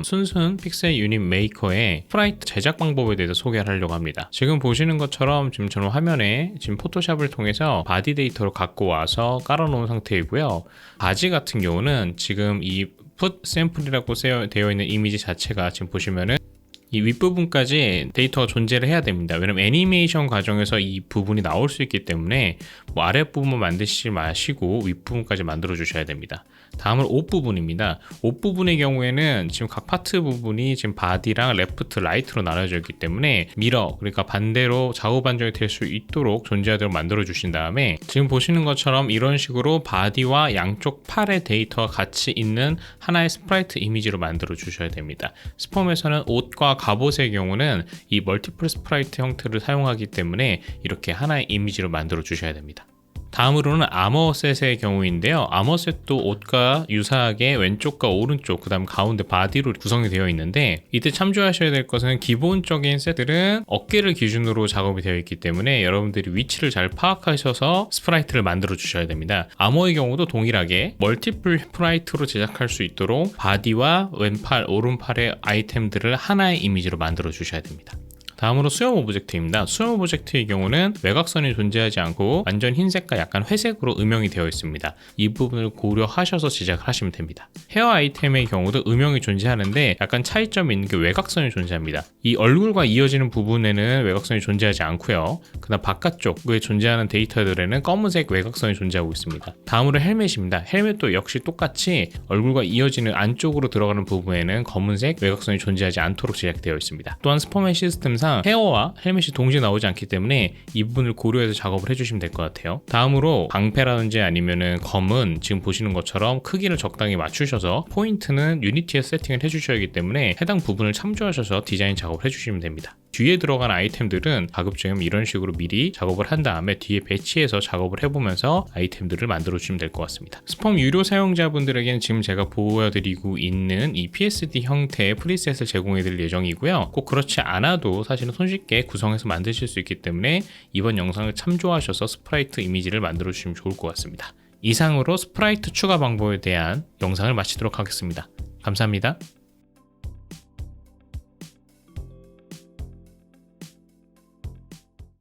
순순 픽셀 유닛 메이커의 스프라이트 제작 방법에 대해서 소개를 하려고 합니다. 지금 보시는 것처럼 지금 저는 화면에 지금 포토샵을 통해서 바디 데이터를 갖고 와서 깔아놓은 상태이고요. 바지 같은 경우는 지금 이 풋 샘플이라고 되어 있는 이미지 자체가 지금 보시면은 이 윗부분까지 데이터가 존재를 해야 됩니다. 왜냐면 애니메이션 과정에서 이 부분이 나올 수 있기 때문에 뭐 아랫부분만 만드시지 마시고 윗부분까지 만들어 주셔야 됩니다. 다음은 옷 부분입니다. 옷 부분의 경우에는 지금 각 파트 부분이 지금 바디랑 레프트, 라이트로 나눠져 있기 때문에 미러, 그러니까 반대로 좌우 반전이 될 수 있도록 존재하도록 만들어 주신 다음에 지금 보시는 것처럼 이런 식으로 바디와 양쪽 팔의 데이터가 같이 있는 하나의 스프라이트 이미지로 만들어 주셔야 됩니다. 스펌에서는 옷과 갑옷의 경우는 이 멀티플 스프라이트 형태를 사용하기 때문에 이렇게 하나의 이미지로 만들어 주셔야 됩니다. 다음으로는 아머셋의 경우인데요. 아머셋도 옷과 유사하게 왼쪽과 오른쪽, 그 다음 가운데 바디로 구성이 되어 있는데 이때 참조하셔야 될 것은 기본적인 셋들은 어깨를 기준으로 작업이 되어 있기 때문에 여러분들이 위치를 잘 파악하셔서 스프라이트를 만들어 주셔야 됩니다. 아머의 경우도 동일하게 멀티플 스프라이트로 제작할 수 있도록 바디와 왼팔, 오른팔의 아이템들을 하나의 이미지로 만들어 주셔야 됩니다. 다음으로 수염 오브젝트입니다. 수염 오브젝트의 경우는 외곽선이 존재하지 않고 완전 흰색과 약간 회색으로 음영이 되어 있습니다. 이 부분을 고려하셔서 제작을 하시면 됩니다. 헤어 아이템의 경우도 음영이 존재하는데 약간 차이점이 있는 게 외곽선이 존재합니다. 이 얼굴과 이어지는 부분에는 외곽선이 존재하지 않고요. 그다음 바깥쪽에 존재하는 데이터들에는 검은색 외곽선이 존재하고 있습니다. 다음으로 헬멧입니다. 헬멧도 역시 똑같이 얼굴과 이어지는 안쪽으로 들어가는 부분에는 검은색 외곽선이 존재하지 않도록 제작되어 있습니다. 또한 스퍼맨 시스템상 헤어와 헬멧이 동시에 나오지 않기 때문에 이 부분을 고려해서 작업을 해주시면 될 것 같아요. 다음으로 방패라든지 아니면은 검은 지금 보시는 것처럼 크기를 적당히 맞추셔서 포인트는 유니티에 세팅을 해주셔야 하기 때문에 해당 부분을 참조하셔서 디자인 작업을 해주시면 됩니다. 뒤에 들어간 아이템들은 가급적이면 이런 식으로 미리 작업을 한 다음에 뒤에 배치해서 작업을 해보면서 아이템들을 만들어 주시면 될 것 같습니다. 스펌 유료 사용자분들에게는 지금 제가 보여드리고 있는 이 PSD 형태의 프리셋을 제공해 드릴 예정이고요. 꼭 그렇지 않아도 사실은 손쉽게 구성해서 만드실 수 있기 때문에 이번 영상을 참조하셔서 스프라이트 이미지를 만들어 주시면 좋을 것 같습니다. 이상으로 스프라이트 추가 방법에 대한 영상을 마치도록 하겠습니다. 감사합니다.